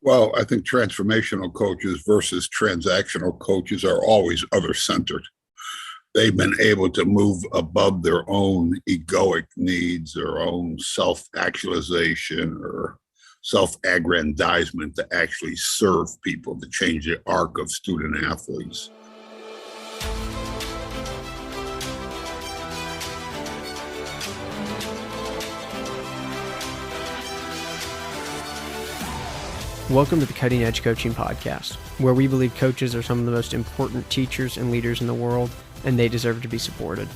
Well, I think transformational coaches versus transactional coaches are always other centered. They've been able to move above their own egoic needs, their own self actualization or self aggrandizement to actually serve people, to change the arc of student athletes. Welcome to the Cutting Edge Coaching Podcast, where we believe coaches are some of the most important teachers and leaders in the world, and they deserve to be supported.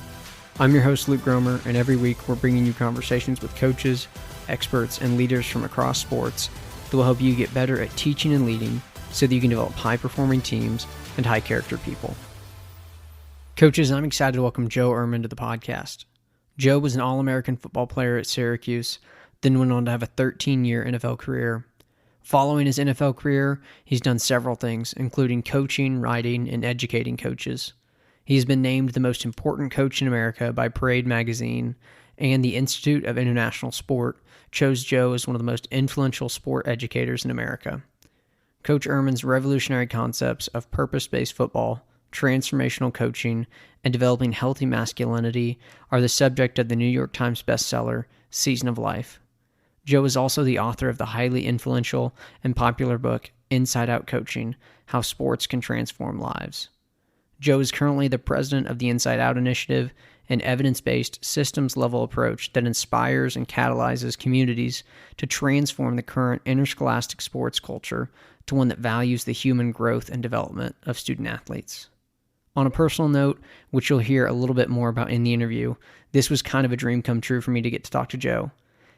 I'm your host, Luke Gromer, and every week we're bringing you conversations with coaches, experts, and leaders from across sports that will help you get better at teaching and leading so that you can develop high-performing teams and high-character people. Coaches, I'm excited to welcome Joe Ehrmann to the podcast. Joe was an All-American football player at Syracuse, then went on to have a 13-year NFL career. Following his NFL career, he's done several things, including coaching, writing, and educating coaches. He's been named the most important coach in America by Parade magazine, and the Institute of International Sport chose Joe as one of the most influential sport educators in America. Coach Ehrmann's revolutionary concepts of purpose-based football, transformational coaching, and developing healthy masculinity are the subject of the New York Times bestseller, Season of Life. Joe is also the author of the highly influential and popular book, InSideOut Coaching, How Sports Can Transform Lives. Joe is currently the president of the InSideOut Initiative, an evidence-based, systems-level approach that inspires and catalyzes communities to transform the current interscholastic sports culture to one that values the human growth and development of student athletes. On a personal note, which you'll hear a little bit more about in the interview, this was kind of a dream come true for me to get to talk to Joe.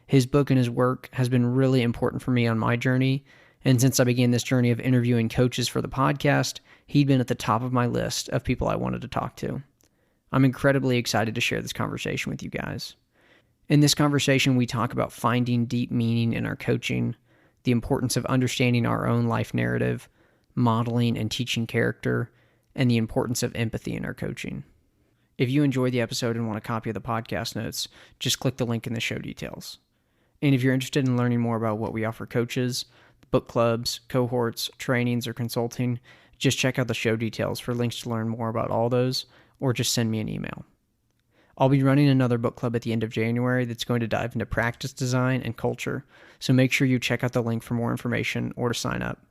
His book and his work has been really important for me on my journey, and since I began this journey of interviewing coaches for the podcast, he'd been at the top of my list of people I wanted to talk to. I'm incredibly excited to share this conversation with you guys. In this conversation, we talk about finding deep meaning in our coaching, the importance of understanding our own life narrative, modeling and teaching character, and the importance of empathy in our coaching. If you enjoyed the episode and want a copy of the podcast notes, just click the link in the show details. And if you're interested in learning more about what we offer coaches, book clubs, cohorts, trainings, or consulting, just check out the show details for links to learn more about all those, or just send me an email. I'll be running another book club at the end of January that's going to dive into practice design and culture, so make sure you check out the link for more information or to sign up.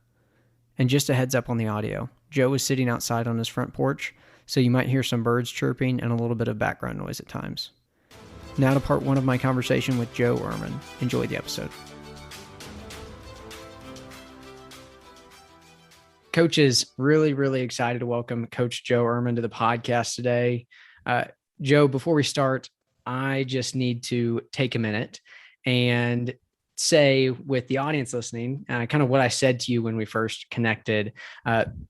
And just a heads up on the audio, Joe is sitting outside on his front porch, so you might hear some birds chirping and a little bit of background noise at times. Now to part one of my conversation with Joe Ehrmann. Enjoy the episode. Coaches, really excited to welcome Coach Joe Ehrmann to the podcast today. Joe, before we start, I just need to take a minute and say with the audience listening, kind of what I said to you when we first connected,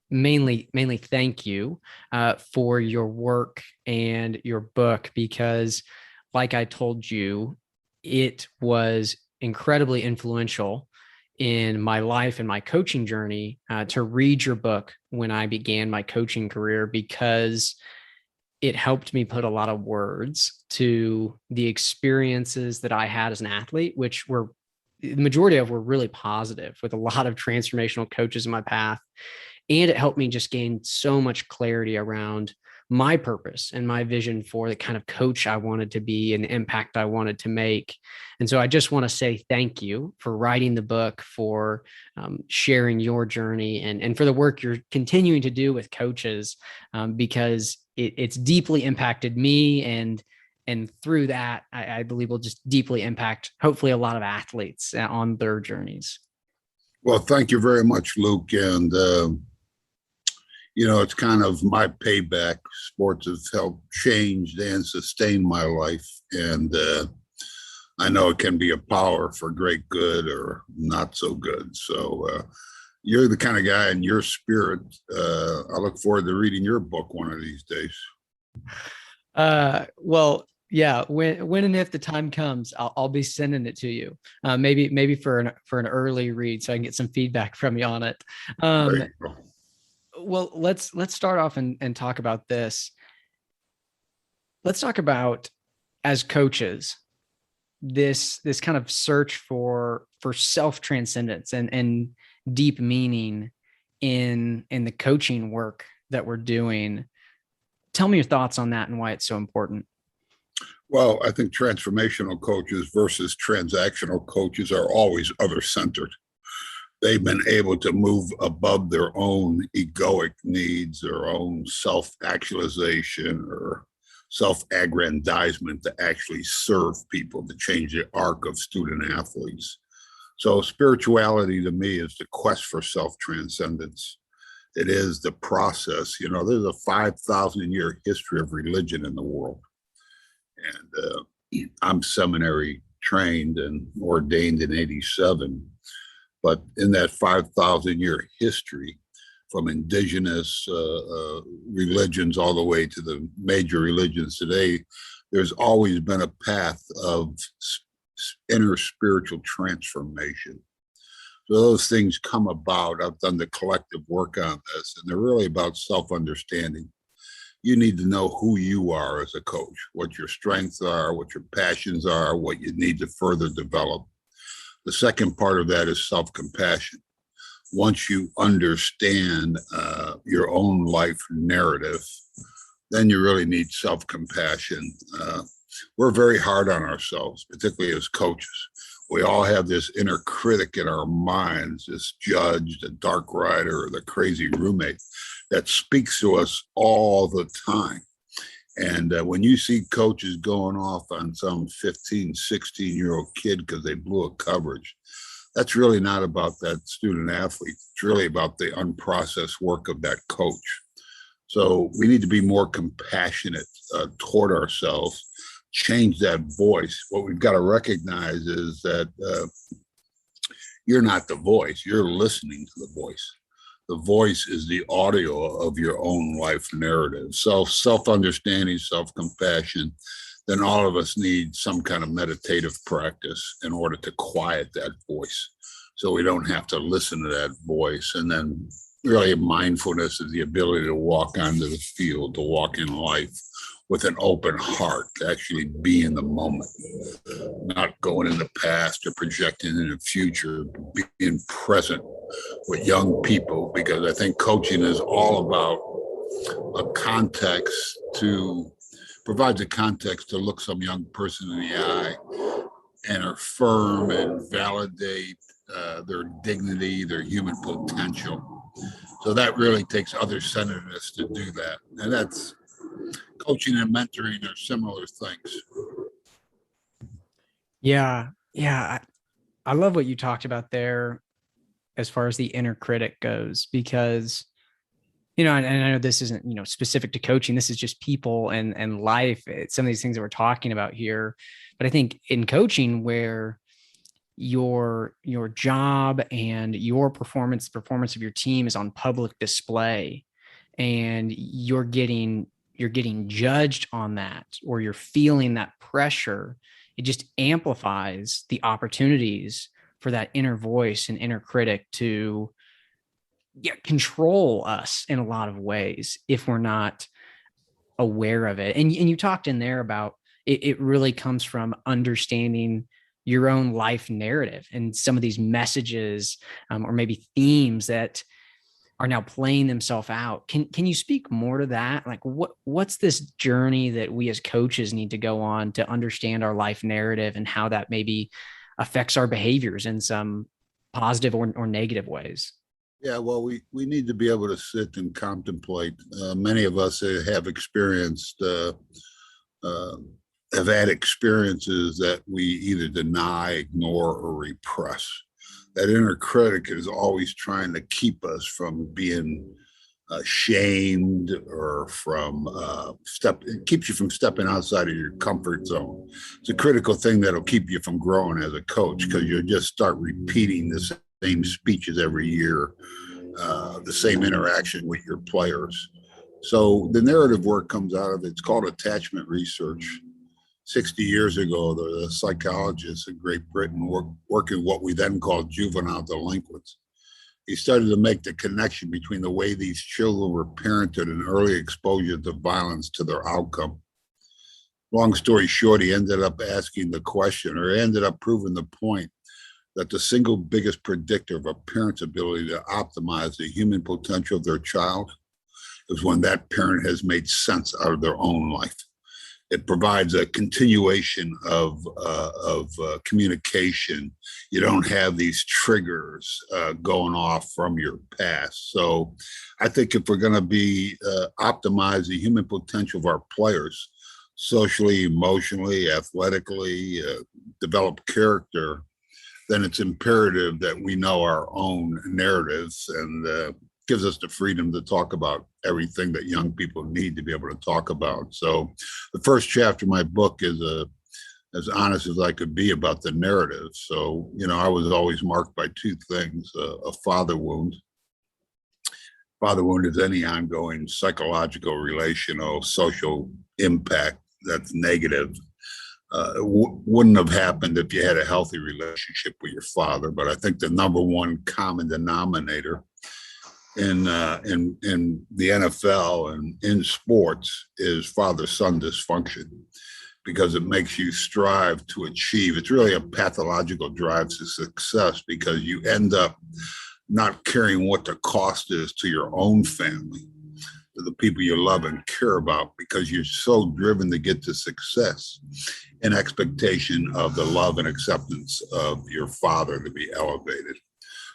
mainly thank you for your work and your book, because like I told you, it was incredibly influential in my life and my coaching journey to read your book when I began my coaching career, because it helped me put a lot of words to the experiences that I had as an athlete, which were the majority of were really positive, with a lot of transformational coaches in my path. And it helped me just gain so much clarity around my purpose and my vision for the kind of coach I wanted to be and the impact I wanted to make. And so I just want to say thank you for writing the book, for sharing your journey, and for the work you're continuing to do with coaches, because it's deeply impacted me. And through that, I believe will just deeply impact, hopefully, a lot of athletes on their journeys. Well, thank you very much, Luke. And, it's kind of my payback. Sports have helped change and sustain my life. And I know it can be a power for great good or not so good. So you're the kind of guy in your spirit. I look forward to reading your book one of these days. Well, yeah, when and if the time comes, I'll be sending it to you. Maybe for an early read, so I can get some feedback from you on it. Well, let's start off and talk about this. Let's talk about, as coaches, this kind of search for self-transcendence and deep meaning in the coaching work that we're doing. Tell me your thoughts on that and why it's so important. Well, I think transformational coaches versus transactional coaches are always other centered. They've been able to move above their own egoic needs, their own self actualization or self aggrandizement to actually serve people, to change the arc of student athletes. So, spirituality to me is the quest for self transcendence. It is the process. You know, there's a 5,000-year history of religion in the world. And I'm seminary trained and ordained in 87. But in that 5,000-year history, from indigenous religions all the way to the major religions today, there's always been a path of inner spiritual transformation. So those things come about. I've done the collective work on this, and they're really about self-understanding. You need to know who you are as a coach, what your strengths are, what your passions are, what you need to further develop. The second part of that is self-compassion. Once you understand your own life narrative, then you really need self-compassion. We're very hard on ourselves, particularly as coaches. We all have this inner critic in our minds, this judge, the dark rider, or the crazy roommate that speaks to us all the time. And when you see coaches going off on some 15, 16-year-old kid because they blew a coverage, that's really not about that student athlete. It's really about the unprocessed work of that coach. So we need to be more compassionate toward ourselves, change that voice. What we've got to recognize is that you're not the voice, you're listening to the voice. The voice is the audio of your own life narrative. So self-understanding, self-compassion, then all of us need some kind of meditative practice in order to quiet that voice so we don't have to listen to that voice. And then really mindfulness is the ability to walk onto the field, to walk in life with an open heart, to actually be in the moment, not going in the past or projecting in the future, being present with young people, because I think coaching is all about a context provides a context to look some young person in the eye and affirm and validate their dignity, their human potential. So that really takes other-centeredness to do that. And that's coaching and mentoring are similar things. Yeah. I love what you talked about there as far as the inner critic goes, because, and I know this isn't, specific to coaching. This is just people and life. It's some of these things that we're talking about here. But I think in coaching, where your job and your performance of your team is on public display, and you're getting judged on that, or you're feeling that pressure, it just amplifies the opportunities for that inner voice and inner critic to control us in a lot of ways if we're not aware of it. And you talked in there about it really comes from understanding your own life narrative and some of these messages or maybe themes that are now playing themselves out. Can you speak more to that? Like what's this journey that we as coaches need to go on to understand our life narrative and how that maybe affects our behaviors in some positive or negative ways? Yeah, well, we need to be able to sit and contemplate. Many of us have had experiences that we either deny, ignore, or repress. That inner critic is always trying to keep us from being shamed or it keeps you from stepping outside of your comfort zone. It's a critical thing that'll keep you from growing as a coach, because you'll just start repeating the same speeches every year, the same interaction with your players. So the narrative work comes out of it. It's called attachment research. 60 years ago, the psychologists in Great Britain were working what we then called juvenile delinquents. He started to make the connection between the way these children were parented and early exposure to violence to their outcome. Long story short, he ended up asking the question, or ended up proving the point, that the single biggest predictor of a parent's ability to optimize the human potential of their child is when that parent has made sense out of their own life. It provides a continuation of communication. You don't have these triggers going off from your past. So I think if we're going to be optimize the human potential of our players, socially, emotionally, athletically, develop character, then it's imperative that we know our own narratives, and gives us the freedom to talk about everything that young people need to be able to talk about. So the first chapter of my book is as honest as I could be about the narrative. So, I was always marked by two things: a father wound. Father wound is any ongoing psychological, relational, social impact that's negative. Wouldn't have happened if you had a healthy relationship with your father. But I think the number one common denominator in the NFL and in sports is father-son dysfunction, because it makes you strive to achieve. It's really a pathological drive to success, because you end up not caring what the cost is to your own family, to the people you love and care about, because you're so driven to get to success in expectation of the love and acceptance of your father to be elevated.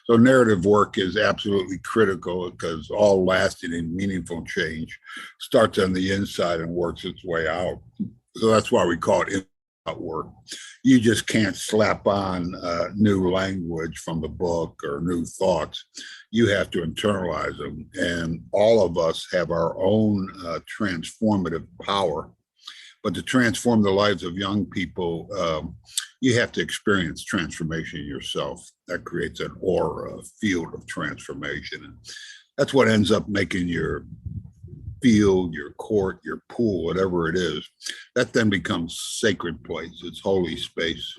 So narrative work is absolutely critical, because all lasting and meaningful change starts on the inside and works its way out. So that's why we call it InSideOut work. You just can't slap on new language from the book or new thoughts. You have to internalize them. And all of us have our own transformative power. But to transform the lives of young people, you have to experience transformation yourself. That creates an aura, a field of transformation. And that's what ends up making your field, your court, your pool, whatever it is, that then becomes sacred place. It's holy space.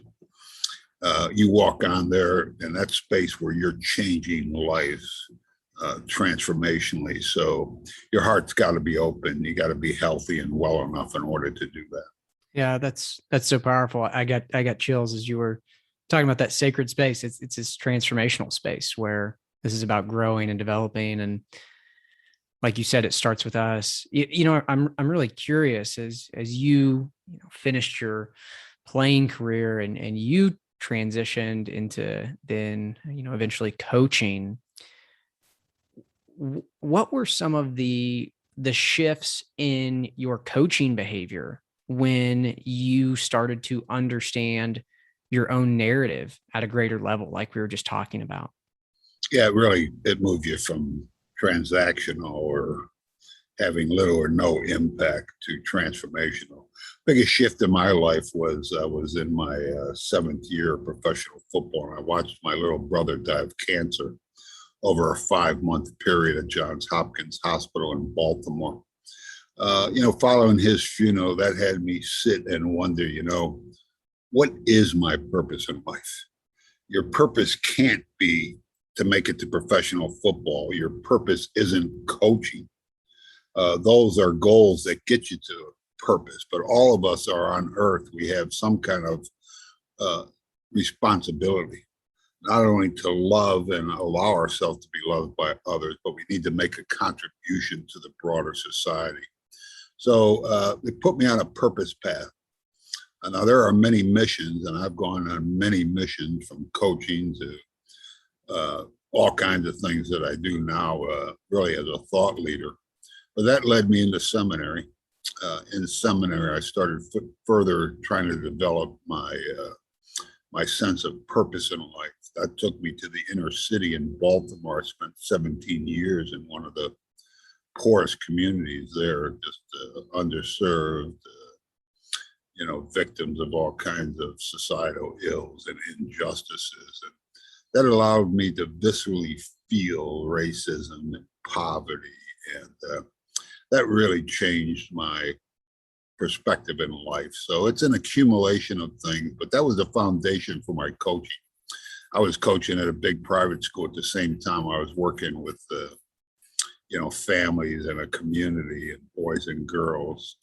You walk on there, and that space where you're changing lives transformationally. So your heart's got to be open. You got to be healthy and well enough in order to do that. Yeah, that's so powerful. I got chills as you were talking about that sacred space. It's this transformational space where this is about growing and developing. And like you said, it starts with us. I'm really curious, as you finished your playing career and you transitioned into then eventually coaching. What were some of the shifts in your coaching behavior when you started to understand your own narrative at a greater level, like we were just talking about? Yeah, it moved you from transactional or having little or no impact to transformational. Biggest shift in my life was I was in my seventh year of professional football, and I watched my little brother die of cancer over a 5-month period at Johns Hopkins Hospital in Baltimore. Following his funeral, that had me sit and wonder, what is my purpose in life? Your purpose can't be to make it to professional football. Your purpose isn't coaching. Those are goals that get you to purpose. But all of us are on earth. We have some kind of responsibility, not only to love and allow ourselves to be loved by others, but we need to make a contribution to the broader society. So they put me on a purpose path. And now there are many missions, and I've gone on many missions, from coaching to all kinds of things that I do now, really as a thought leader. But that led me into seminary. In seminary, I started further trying to develop my sense of purpose in life. That took me to the inner city in Baltimore. I spent 17 years in one of the poorest communities there, just underserved, victims of all kinds of societal ills and injustices. And that allowed me to viscerally feel racism and poverty. And that really changed my perspective in life. So it's an accumulation of things, but that was the foundation for my coaching. I was coaching at a big private school at the same time I was working with families in a community, and boys and girls.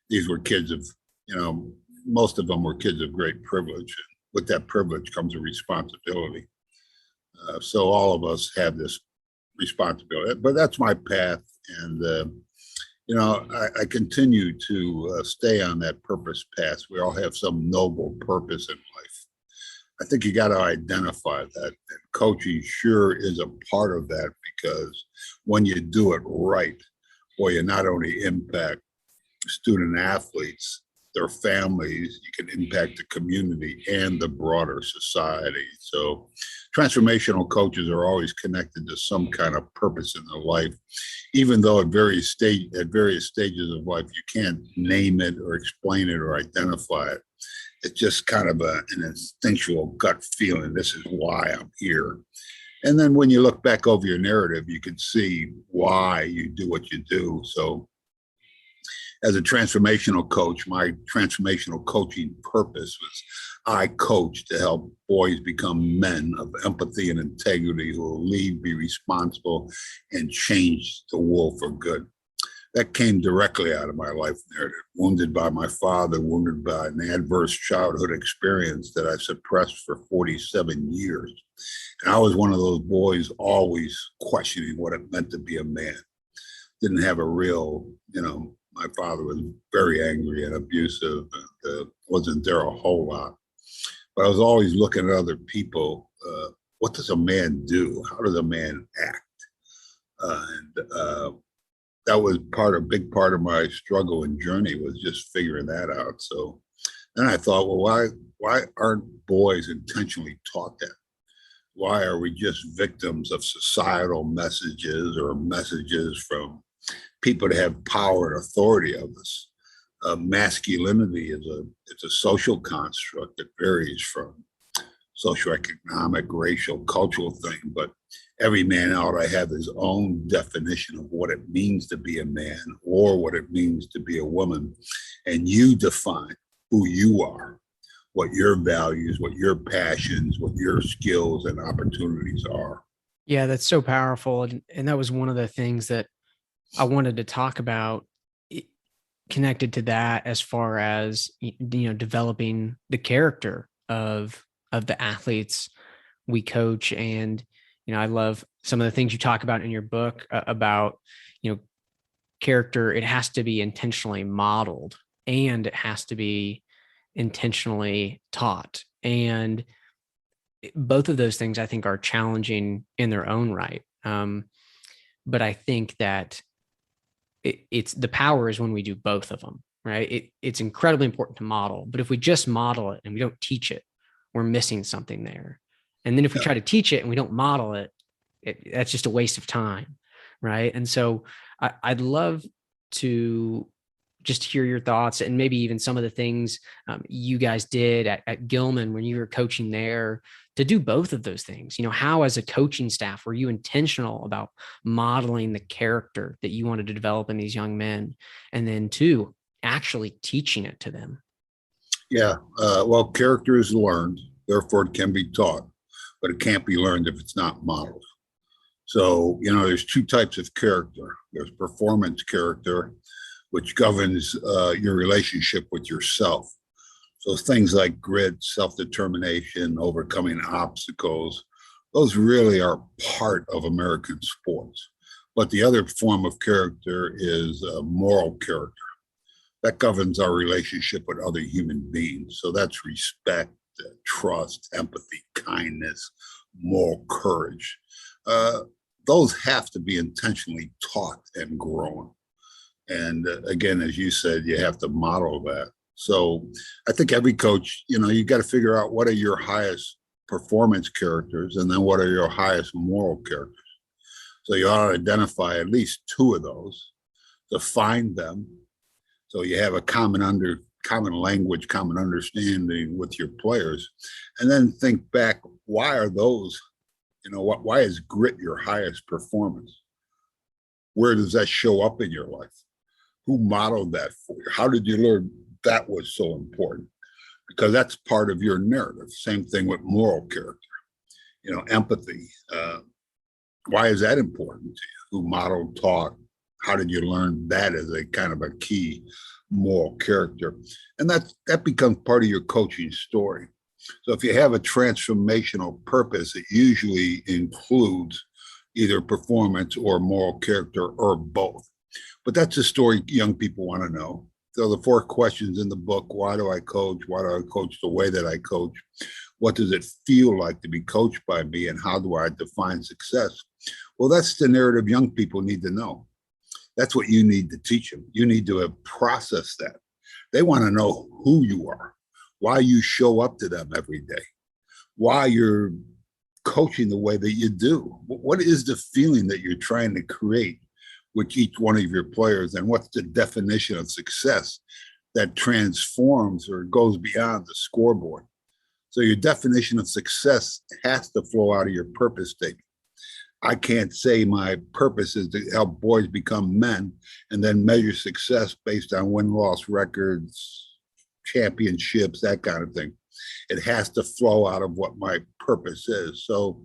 These were kids of, most of them were kids of great privilege. with that privilege comes a responsibility. So all of us have this responsibility, but that's my path. And, I continue to stay on that purpose path. We all have some noble purpose in life. I think you got to identify that. And coaching sure is a part of that, because when you do it right, boy, you not only impact student athletes, their families, you can impact the community and the broader society. So transformational coaches are always connected to some kind of purpose in their life, even though at various stages of life, you can't name it or explain it or identify it. It's just kind of an instinctual gut feeling. This is why I'm here. And then when you look back over your narrative, you can see why you do what you do. So as a transformational coach, my transformational coaching purpose was I coach to help boys become men of empathy and integrity who will lead, be responsible, and change the world for good. That came directly out of my life narrative. Wounded by my father, wounded by an adverse childhood experience that I suppressed for 47 years. And I was one of those boys always questioning what it meant to be a man. Didn't have a real, my father was very angry and abusive, and wasn't there a whole lot. But I was always looking at other people. What does a man do? How does a man act? That was a big part of my struggle and journey, was just figuring that out. So then I thought, well, why aren't boys intentionally taught that? Why are we just victims of societal messages or messages from people that have power and authority of us? Masculinity is a social construct that varies from socioeconomic, racial, cultural thing, but every man ought to have his own definition of what it means to be a man or what it means to be a woman. And you define who you are, what your values, what your passions, what your skills and opportunities are. Yeah, that's so powerful. And that was one of the things that I wanted to talk about, connected to that, as far as, developing the character of the athletes we coach. And, I love some of the things you talk about in your book about, character. It has to be intentionally modeled, and it has to be intentionally taught. And both of those things, I think, are challenging in their own right. But I think that it's the power is when we do both of them, right? It's incredibly important to model, but if we just model it and we don't teach it, we're missing something there. And then if we try to teach it and we don't model it, that's just a waste of time, right? And so I'd love to just hear your thoughts, and maybe even some of the things you guys did at Gilman when you were coaching there, to do both of those things. How, as a coaching staff, were you intentional about modeling the character that you wanted to develop in these young men, and then two, actually teaching it to them? Yeah, well, character is learned, therefore it can be taught, but it can't be learned if it's not modeled. So, there's two types of character. There's performance character, which governs your relationship with yourself. So things like grit, self-determination, overcoming obstacles, those really are part of American sports. But the other form of character is moral character. That governs our relationship with other human beings. So that's respect, trust, empathy, kindness, moral courage. Those have to be intentionally taught and grown. And again, as you said, you have to model that. So I think every coach, you got to figure out what are your highest performance characters, and then what are your highest moral characters. So you ought to identify at least two of those, define them, so you have a common language, common understanding with your players, and then think back, why are those, why is grit your highest performance? Where does that show up in your life? Who modeled that for you? How did you learn that was so important? Because that's part of your narrative. Same thing with moral character, empathy. Why is that important to you? Who modeled, taught? How did you learn that as a kind of a key moral character? And that becomes part of your coaching story. So if you have a transformational purpose, it usually includes either performance or moral character or both. But that's a story young people want to know. So the 4 questions in the book: why do I coach? Why do I coach the way that I coach? What does it feel like to be coached by me? And how do I define success? Well, that's the narrative young people need to know. That's what you need to teach them. You need to process that. They want to know who you are, why you show up to them every day, why you're coaching the way that you do. What is the feeling that you're trying to create with each one of your players, and what's the definition of success that transforms or goes beyond the scoreboard? So your definition of success has to flow out of your purpose statement. I can't say my purpose is to help boys become men and then measure success based on win-loss records, championships, that kind of thing. It has to flow out of what my purpose is. So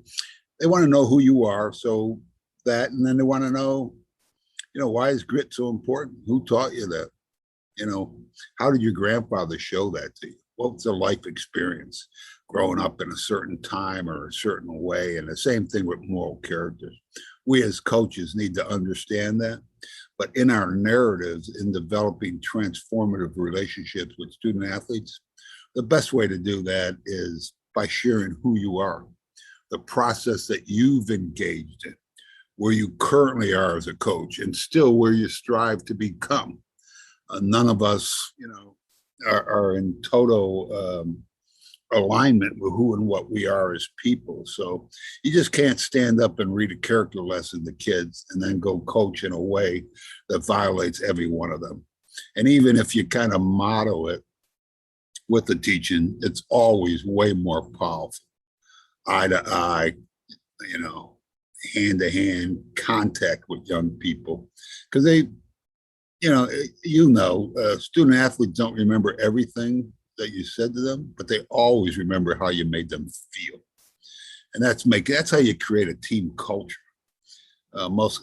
they want to know who you are. So that, and then they want to know, why is grit so important? Who taught you that? How did your grandfather show that to you? What was the life experience growing up in a certain time or a certain way? And the same thing with moral characters. We as coaches need to understand that. But in our narratives, in developing transformative relationships with student athletes, the best way to do that is by sharing who you are, the process that you've engaged in, where you currently are as a coach, and still where you strive to become. None of us, are in total alignment with who and what we are as people. So you just can't stand up and read a character lesson to kids and then go coach in a way that violates every one of them. And even if you kind of model it with the teaching, it's always way more powerful. Eye to eye, hand to hand contact with young people, because they, student athletes don't remember everything that you said to them, but they always remember how you made them feel. And that's how you create a team culture.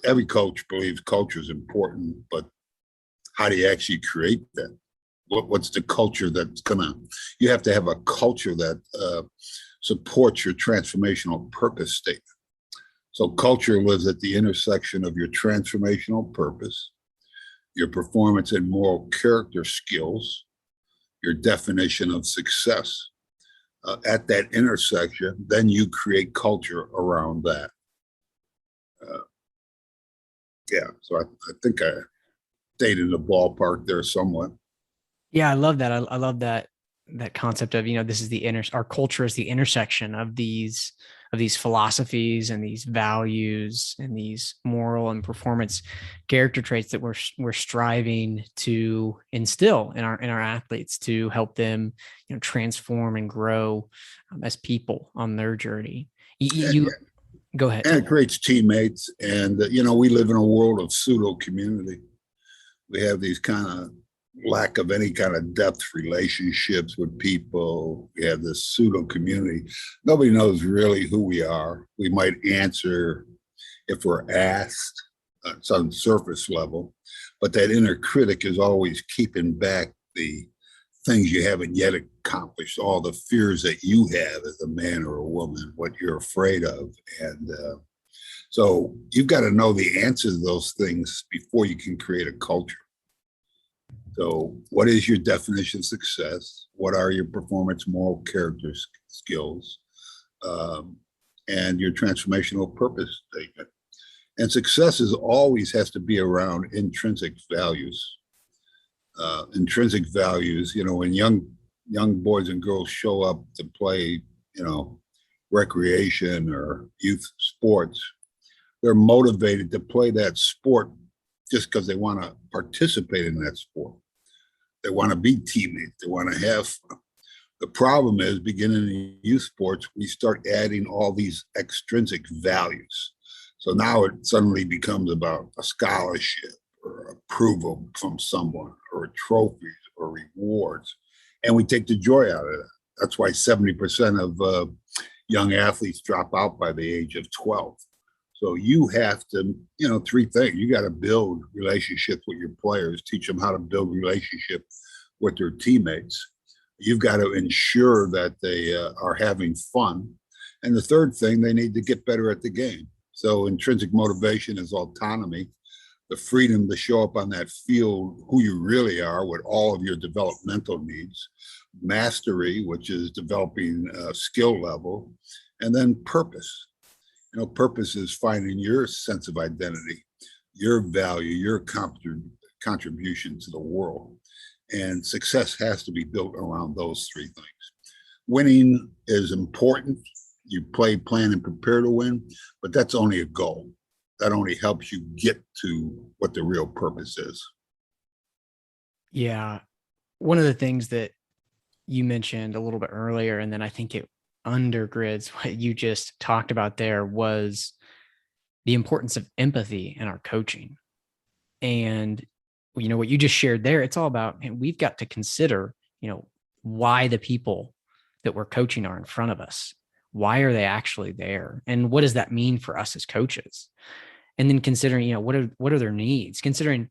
Every coach believes culture is important, but how do you actually create that? What's the culture you have to have a culture that supports your transformational purpose statement. So culture lives at the intersection of your transformational purpose, your performance and moral character skills, your definition of success. At that intersection, then you create culture around that. So I think I stayed in the ballpark there somewhat. Yeah, I love that. I love that concept of, this is our culture is the intersection of these philosophies and these values and these moral and performance character traits that we're striving to instill in our athletes to help them, transform and grow as people on their journey. Go ahead. And it creates teammates. And, we live in a world of pseudo community. We have these kind of lack of any kind of depth relationships with people. We have this pseudo community. Nobody knows really who we are. We might answer if we're asked at some surface level, but that inner critic is always keeping back the things you haven't yet accomplished, all the fears that you have as a man or a woman, what you're afraid of. And so you've got to know the answer to those things before you can create a culture. So what is your definition of success? What are your performance, moral character skills? And your transformational purpose statement. And success always has to be around intrinsic values. Intrinsic values, when young boys and girls show up to play, recreation or youth sports, they're motivated to play that sport just because they want to participate in that sport. They want to be teammates. They want to have fun. The problem is, beginning in youth sports, we start adding all these extrinsic values. So now it suddenly becomes about a scholarship or approval from someone or trophies or rewards. And we take the joy out of that. That's why 70% of young athletes drop out by the age of 12. So you have to, 3 things. You got to build relationships with your players, teach them how to build relationships with their teammates. You've got to ensure that they are having fun. And the third thing, they need to get better at the game. So intrinsic motivation is autonomy, the freedom to show up on that field who you really are with all of your developmental needs, mastery, which is developing a skill level, and then purpose. Purpose is finding your sense of identity, your value, your contribution to the world. And success has to be built around those three things. Winning is important. You play, plan, and prepare to win, but that's only a goal. That only helps you get to what the real purpose is. Yeah. One of the things that you mentioned a little bit earlier, and then I think it undergirds what you just talked about there, was the importance of empathy in our coaching. And, what you just shared there, it's all about, and we've got to consider, why the people that we're coaching are in front of us. Why are they actually there? And what does that mean for us as coaches? And then considering, what are their needs? Considering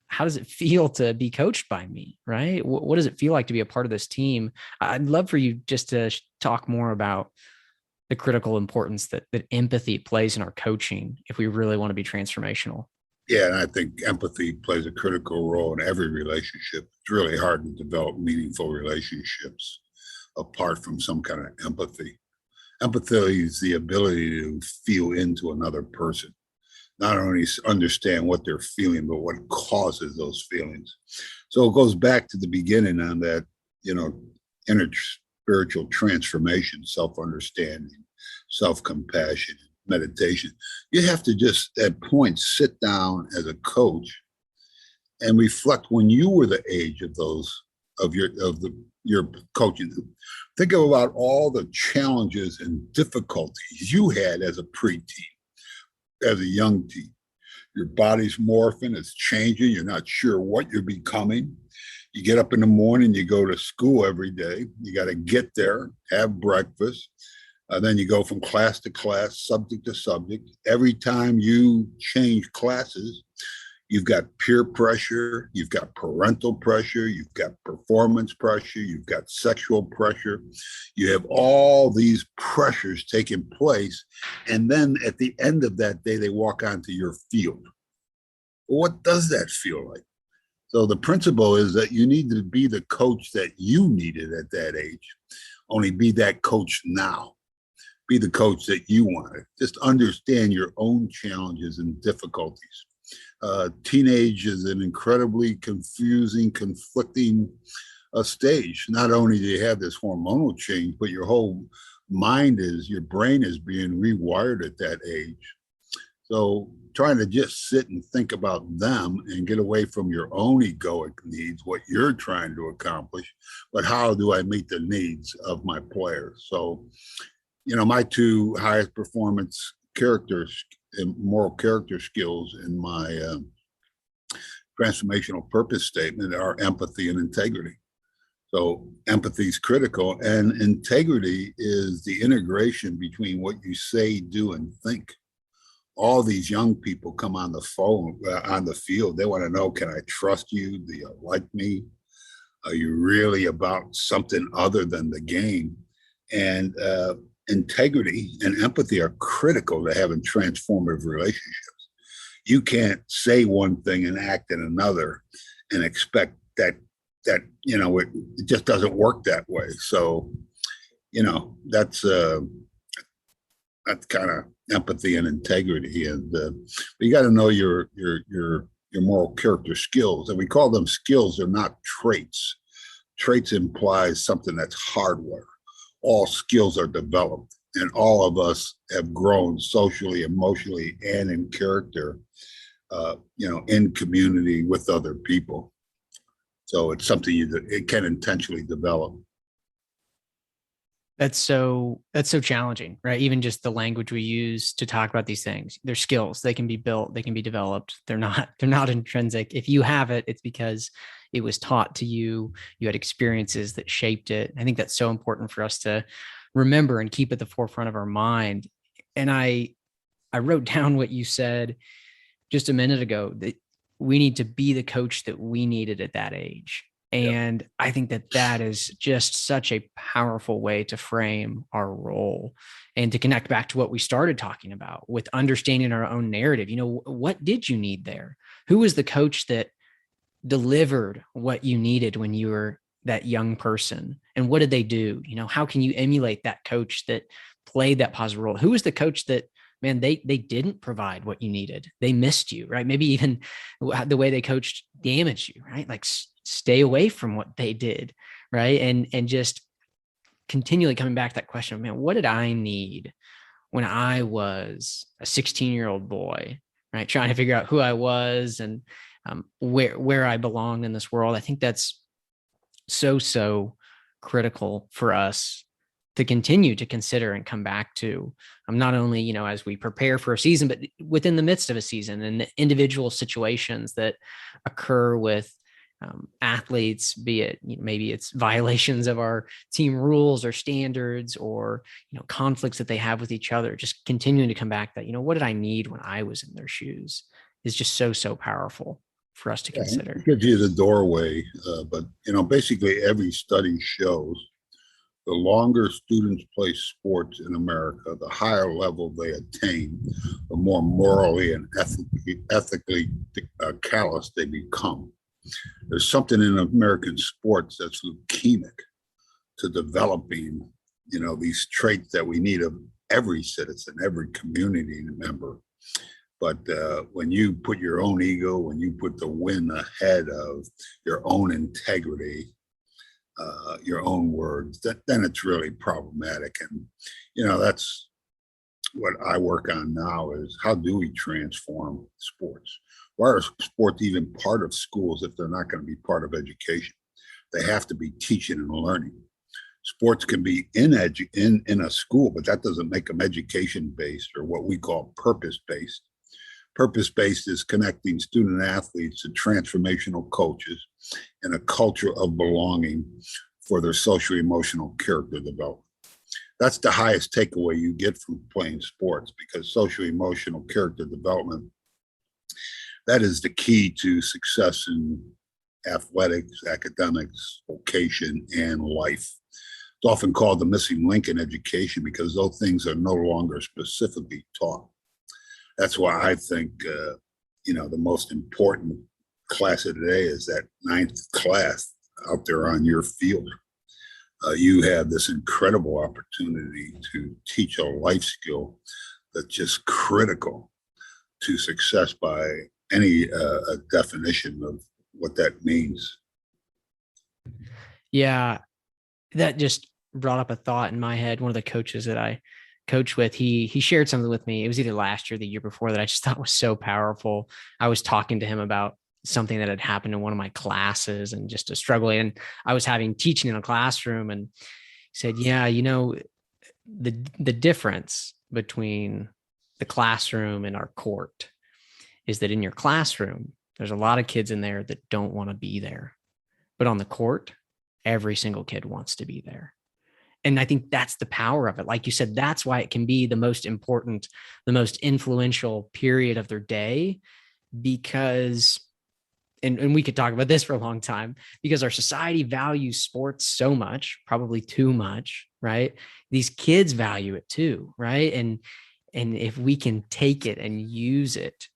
how does it feel to be coached by me, right? What does it feel like to be a part of this team? I'd love for you just to talk more about the critical importance that empathy plays in our coaching if we really want to be transformational. Yeah, and I think empathy plays a critical role in every relationship. It's really hard to develop meaningful relationships apart from some kind of empathy. Empathy is the ability to feel into another person, not only understand what they're feeling, but what causes those feelings. So it goes back to the beginning on that, inner spiritual transformation, self-understanding, self-compassion, meditation. You have to just at points sit down as a coach and reflect when you were the age of your coaching. Think about all the challenges and difficulties you had as a preteen, as a young teen. Your body's morphing, it's changing, you're not sure what you're becoming. You get up in the morning, you go to school every day, you got to get there, have breakfast, then you go from class to class, subject to subject. Every time you change classes, you've got peer pressure, you've got parental pressure, you've got performance pressure, you've got sexual pressure. You have all these pressures taking place. And then at the end of that day, they walk onto your field. Well, what does that feel like? So the principle is that you need to be the coach that you needed at that age. Only be that coach now. Be the coach that you wanted. Just understand your own challenges and difficulties. Teenage is an incredibly confusing, conflicting stage. Not only do you have this hormonal change, but your whole your brain is being rewired at that age. So trying to just sit and think about them and get away from your own egoic needs, what you're trying to accomplish, but how do I meet the needs of my players? So, my two highest performance characters and moral character skills in my transformational purpose statement are empathy and integrity. So empathy is critical, and integrity is the integration between what you say, do, and think. All these young people come on the phone, on the field. They want to know, can I trust you? Do you like me? Are you really about something other than the game? And integrity and empathy are critical to having transformative relationships. You can't say one thing and act in another and expect that it just doesn't work that way. So that's kind of empathy and integrity, and you got to know your moral character skills, and we call them skills. They're not traits. Traits implies something that's hardware. All skills are developed, and all of us have grown socially, emotionally, and in character, in community with other people. So it's something it can intentionally develop. That's so challenging, right? Even just the language we use to talk about these things. They're skills. They can be built, they can be developed. They're not intrinsic. If you have it, it's because it was taught to you. You had experiences that shaped it. I think that's so important for us to remember and keep at the forefront of our mind. And I wrote down what you said just a minute ago, that we need to be the coach that we needed at that age. And I think that that is just such a powerful way to frame our role and to connect back to what we started talking about with understanding our own narrative. What did you need there? Who was the coach that delivered what you needed when you were that young person? And what did they do? How can you emulate that coach that played that positive role? Who was the coach that, man, they didn't provide what you needed? They missed you, right? Maybe even the way they coached damaged you, right? Like stay away from what they did, right? And just continually coming back to that question of, man, what did I need when I was a 16-year-old boy, right? Trying to figure out who I was and where I belonged in this world. I think that's so critical for us to continue to consider and come back to, not only, as we prepare for a season, but within the midst of a season and the individual situations that occur with athletes, be it, maybe it's violations of our team rules or standards or, conflicts that they have with each other, just continuing to come back that, what did I need when I was in their shoes is just so powerful for us to consider. It gives you the doorway, but basically every study shows the longer students play sports in America, the higher level they attain, the more morally and ethically callous they become. There's something in American sports that's leukemic to developing, these traits that we need of every citizen, every community member. But when you put your own ego, when you put the win ahead of your own integrity, your own words, then it's really problematic. And, that's what I work on now is how do we transform sports? Why are sports even part of schools if they're not going to be part of education? They have to be teaching and learning. Sports can be in a school, but that doesn't make them education-based or what we call purpose-based. Purpose-based is connecting student athletes to transformational coaches and a culture of belonging for their social emotional character development. That's the highest takeaway you get from playing sports, because social emotional character development, that is the key to success in athletics, academics, vocation, and life. It's often called the missing link in education because those things are no longer specifically taught. That's why I think, the most important class of today is that 9th class out there on your field. You have this incredible opportunity to teach a life skill that's just critical to success by any definition of what that means. Yeah, that just brought up a thought in my head. One of the coaches that I coach with, he shared something with me. It was either last year or the year before that I just thought was so powerful. I was talking to him about something that had happened in one of my classes and just a struggle. And I was teaching in a classroom, and he said, yeah, the difference between the classroom and our court is that in your classroom, there's a lot of kids in there that don't want to be there, but on the court, every single kid wants to be there. And I think that's the power of it. Like you said, that's why it can be the most important, the most influential period of their day, because, and we could talk about this for a long time, because our society values sports so much, probably too much, right? These kids value it too, right? And if we can take it and use it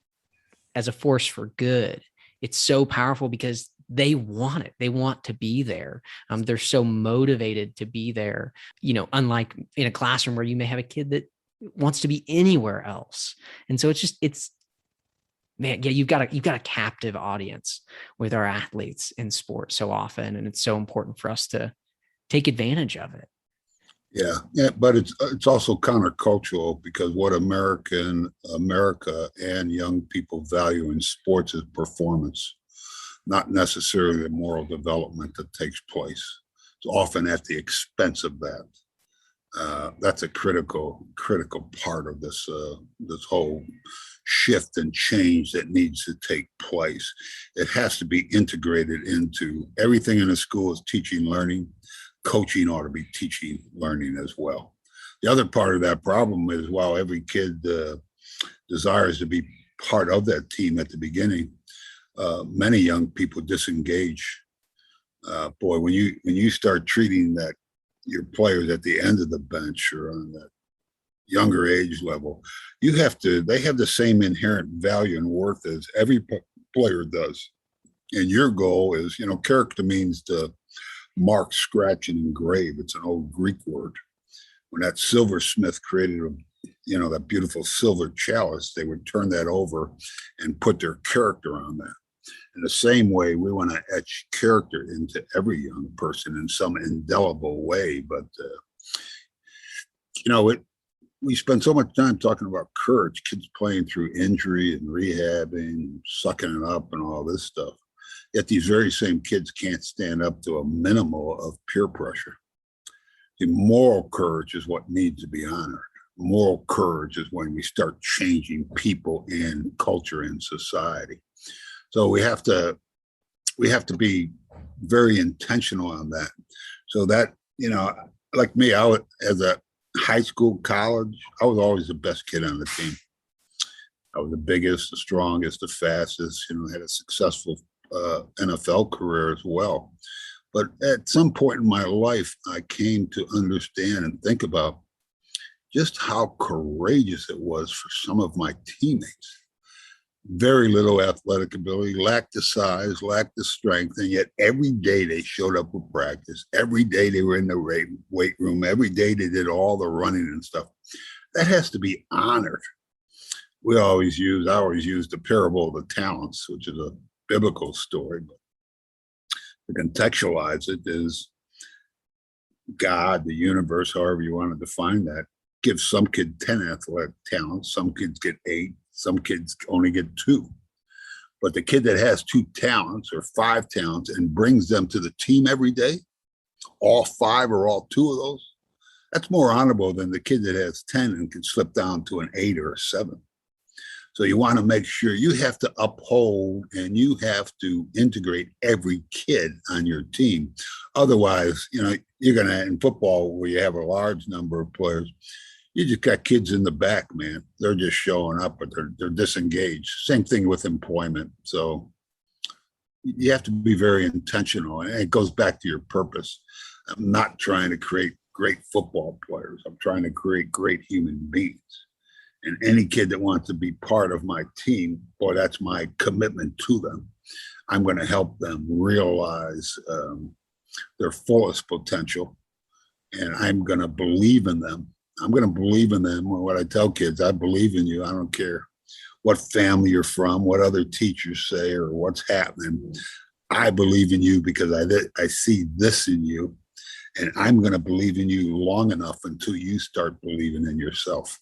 as a force for good, it's so powerful because they want it. They want to be there. They're so motivated to be there, unlike in a classroom where you may have a kid that wants to be anywhere else. And so man, yeah, you've got a captive audience with our athletes in sports so often. And it's so important for us to take advantage of it. Yeah, but it's also countercultural, because what America and young people value in sports is performance, not necessarily the moral development that takes place. It's often at the expense of that. That's a critical part of this whole shift and change that needs to take place. It has to be integrated into everything in a school is teaching, learning. Coaching ought to be teaching, learning as well. The other part of that problem is, while every kid desires to be part of that team at the beginning, many young people disengage Boy, when you start treating that your players at the end of the bench or on that younger age level, they have the same inherent value and worth as every player does. And your goal is, character means to mark, scratch, and engrave. It's an old Greek word. When that silversmith created that beautiful silver chalice, they would turn that over and put their character on that. In the same way, we want to etch character into every young person in some indelible way. But, we spend so much time talking about courage, kids playing through injury and rehabbing, sucking it up and all this stuff. Yet these very same kids can't stand up to a minimal of peer pressure. The moral courage is what needs to be honored. Moral courage is when we start changing people and culture and society. So we have to be very intentional on that. So that, like me, as a high school, college, I was always the best kid on the team. I was the biggest, the strongest, the fastest, had a successful NFL career as well. But at some point in my life, I came to understand and think about just how courageous it was for some of my teammates. Very little athletic ability, lacked the size, lacked the strength, and yet every day they showed up for practice. Every day they were in the weight room. Every day they did all the running and stuff. That has to be honored. I always use the parable of the talents, which is a biblical story, but to contextualize it is God, the universe, however you want to define that, gives some kid 10 athletic talents, some kids get 8, some kids only get 2. But the kid that has 2 talents or 5 talents and brings them to the team every day, all 5 or all 2 of those, that's more honorable than the kid that has 10 and can slip down to an 8 or a 7. So you want to make sure you have to uphold and you have to integrate every kid on your team. Otherwise, you're going to, in football, where you have a large number of players, you just got kids in the back, man. They're just showing up, but they're disengaged. Same thing with employment. So you have to be very intentional, and it goes back to your purpose. I'm not trying to create great football players. I'm trying to create great human beings. And any kid that wants to be part of my team, boy, that's my commitment to them. I'm going to help them realize their fullest potential, and I'm going to believe in them. I'm going to believe in them. What I tell kids, I believe in you. I don't care what family you're from, what other teachers say, or what's happening. I believe in you because I see this in you, and I'm going to believe in you long enough until you start believing in yourself.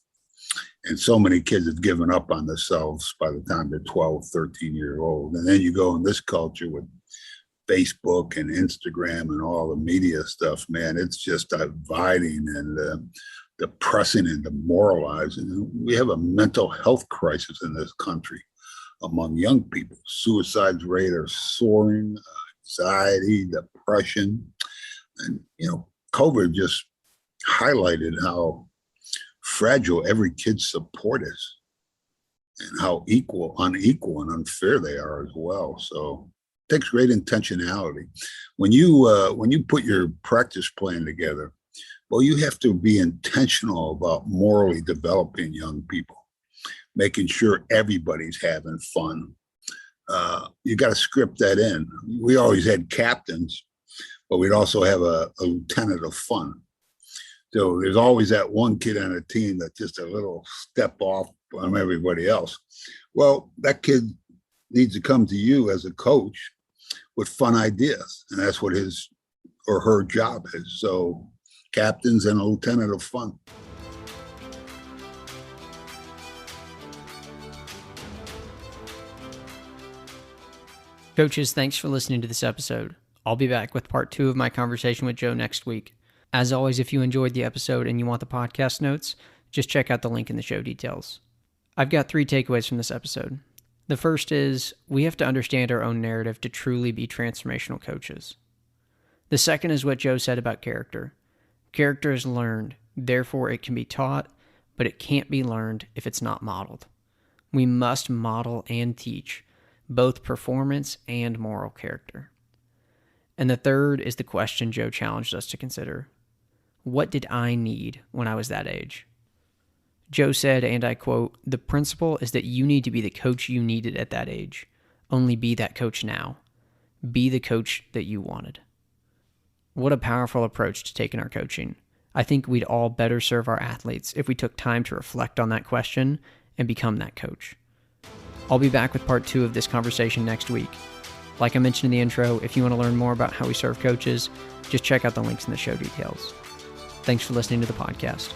And so many kids have given up on themselves by the time they're 12, 13 years old. And then you go in this culture with Facebook and Instagram and all the media stuff, man, it's just dividing and depressing and demoralizing. We have a mental health crisis in this country among young people. Suicide rate are soaring, anxiety, depression. And, COVID just highlighted how fragile every kid's support is and how unequal and unfair they are as well. So it takes great intentionality. When you put your practice plan together, well, you have to be intentional about morally developing young people, making sure everybody's having fun. You got to script that in. We always had captains, but we'd also have a lieutenant of fun. So there's always that one kid on a team that's just a little step off from everybody else. Well, that kid needs to come to you as a coach with fun ideas, and that's what his or her job is. So captains and a lieutenant of fun. Coaches, thanks for listening to this episode. I'll be back with part 2 of my conversation with Joe next week. As always, if you enjoyed the episode and you want the podcast notes, just check out the link in the show details. I've got 3 takeaways from this episode. The first is, we have to understand our own narrative to truly be transformational coaches. The second is what Joe said about character. Character is learned, therefore it can be taught, but it can't be learned if it's not modeled. We must model and teach both performance and moral character. And the third is the question Joe challenged us to consider. What did I need when I was that age? Joe said, and I quote, "The principle is that you need to be the coach you needed at that age. Only be that coach now. Be the coach that you wanted." What a powerful approach to take in our coaching. I think we'd all better serve our athletes if we took time to reflect on that question and become that coach. I'll be back with part 2 of this conversation next week. Like I mentioned in the intro, if you want to learn more about how we serve coaches, just check out the links in the show details. Thanks for listening to the podcast.